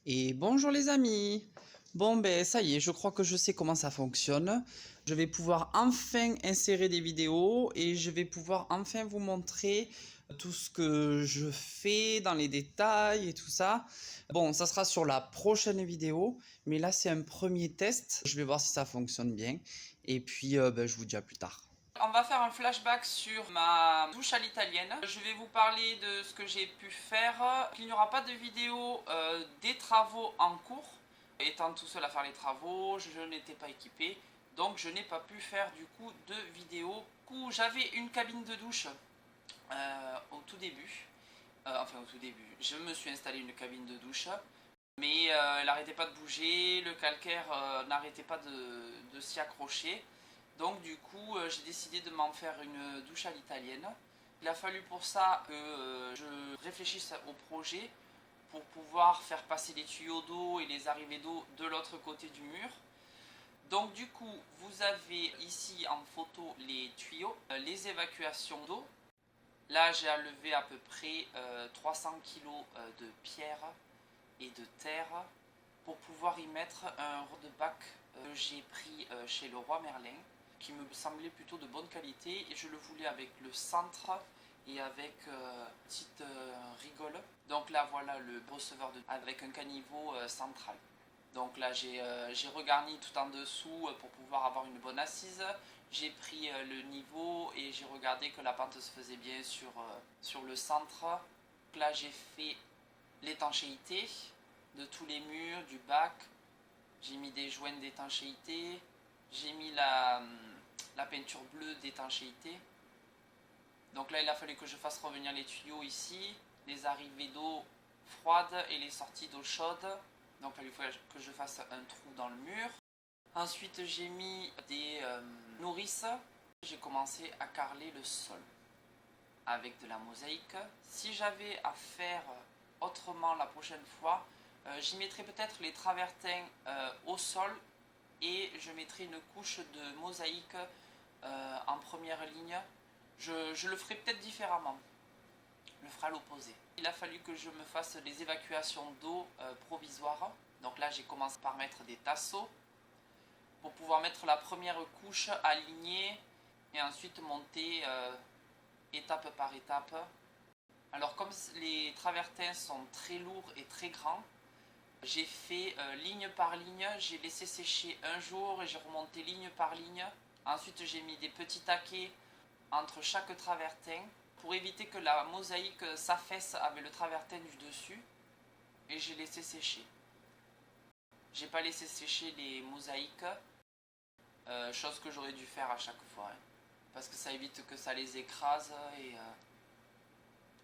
Et bonjour les amis. Bon ben ça y est, je crois que je sais comment ça fonctionne. Je vais pouvoir enfin insérer des vidéos et je vais pouvoir enfin vous montrer tout ce que je fais dans les détails et tout ça. Bon, ça sera sur la prochaine vidéo, mais là c'est un premier test. Je vais voir si ça fonctionne bien et puis ben, je vous dis à plus tard. On va faire un flashback sur ma douche à l'italienne. Je vais vous parler de ce que j'ai pu faire. Il n'y aura pas de vidéo des travaux en cours. Étant tout seul à faire les travaux, je n'étais pas équipé. Donc je n'ai pas pu faire du coup de vidéo. Du coup, j'avais une cabine de douche au tout début. Enfin au tout début. Je me suis installé une cabine de douche. Mais elle n'arrêtait pas de bouger, le calcaire n'arrêtait pas de s'y accrocher. Donc du coup, j'ai décidé de m'en faire une douche à l'italienne. Il a fallu pour ça que je réfléchisse au projet pour pouvoir faire passer les tuyaux d'eau et les arrivées d'eau de l'autre côté du mur. Donc du coup, vous avez ici en photo les tuyaux, les évacuations d'eau. Là, j'ai enlevé à peu près 300 kg de pierre et de terre pour pouvoir y mettre un road-back que j'ai pris chez le Roi Merlin, qui me semblait plutôt de bonne qualité, et je le voulais avec le centre et avec petite rigole. Donc là voilà le receveur avec un caniveau central. Donc là j'ai regarni tout en dessous pour pouvoir avoir une bonne assise. J'ai pris le niveau et j'ai regardé que la pente se faisait bien sur le centre. Donc là j'ai fait l'étanchéité de tous les murs, du bac. J'ai mis des joints d'étanchéité. J'ai mis la peinture bleue d'étanchéité. Donc là, il a fallu que je fasse revenir les tuyaux ici, les arrivées d'eau froide et les sorties d'eau chaude. Donc là, il faut que je fasse un trou dans le mur. Ensuite, j'ai mis des nourrices. J'ai commencé à carreler le sol avec de la mosaïque. Si j'avais à faire autrement la prochaine fois, j'y mettrais peut-être les travertins au sol et je mettrai une couche de mosaïque en première ligne. Je le ferai peut-être différemment, je le ferai à l'opposé. Il a fallu que je me fasse les évacuations d'eau provisoires. Donc là j'ai commencé par mettre des tasseaux pour pouvoir mettre la première couche alignée et ensuite monter étape par étape. Alors comme les travertins sont très lourds et très grands, j'ai fait ligne par ligne, j'ai laissé sécher un jour et j'ai remonté ligne par ligne. Ensuite j'ai mis des petits taquets entre chaque travertin pour éviter que la mosaïque s'affaisse avec le travertin du dessus, et j'ai laissé sécher. J'ai pas laissé sécher les mosaïques, chose que j'aurais dû faire à chaque fois, hein, parce que ça évite que ça les écrase.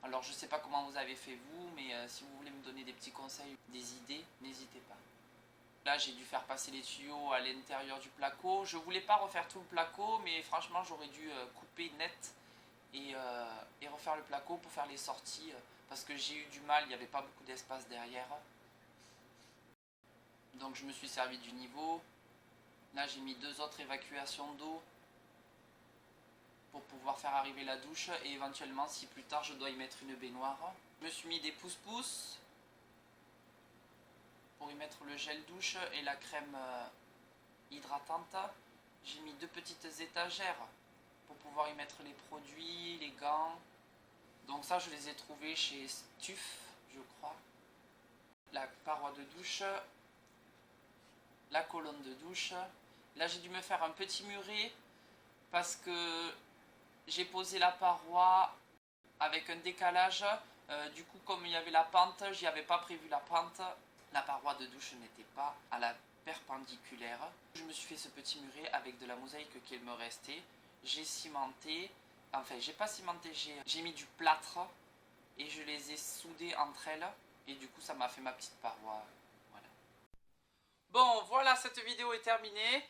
Alors je sais pas comment vous avez fait vous, mais si vous voulez me donner des petits conseils, des idées, n'hésitez pas. Là j'ai dû faire passer les tuyaux à l'intérieur du placo. Je voulais pas refaire tout le placo, mais franchement j'aurais dû couper net et refaire le placo pour faire les sorties, parce que j'ai eu du mal, il n'y avait pas beaucoup d'espace derrière. Donc je me suis servi du niveau. Là j'ai mis deux autres évacuations d'eau pour pouvoir faire arriver la douche, et éventuellement si plus tard je dois y mettre une baignoire. Je me suis mis des pousse-pousse pour y mettre le gel douche et la crème hydratante. J'ai mis deux petites étagères pour pouvoir y mettre les produits, les gants. Donc ça je les ai trouvés chez Stuf, je crois. La paroi de douche, la colonne de douche. Là j'ai dû me faire un petit muret parce que j'ai posé la paroi avec un décalage. Du coup comme il y avait la pente, j'y avais pas prévu la pente. La paroi de douche n'était pas à la perpendiculaire. Je me suis fait ce petit muret avec de la mosaïque qu'il me restait. J'ai cimenté, enfin j'ai pas cimenté, j'ai mis du plâtre et je les ai soudées entre elles. Et du coup ça m'a fait ma petite paroi. Voilà. Bon, voilà, cette vidéo est terminée.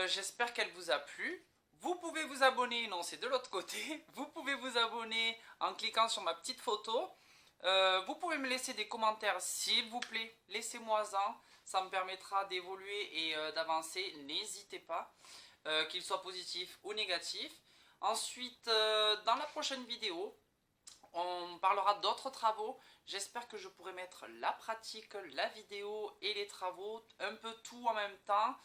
J'espère qu'elle vous a plu. Vous pouvez vous abonner, non c'est de l'autre côté. Vous pouvez vous abonner en cliquant sur ma petite photo. Vous pouvez me laisser des commentaires s'il vous plaît. Laissez-moi-en, ça me permettra d'évoluer et d'avancer. N'hésitez pas, qu'ils soient positifs ou négatifs. Ensuite, dans la prochaine vidéo, On parlera d'autres travaux. J'espère que je pourrai mettre la pratique, la vidéo et les travaux, un peu tout en même temps.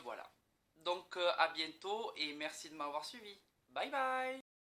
Voilà. Donc à bientôt et merci de m'avoir suivi. Bye bye.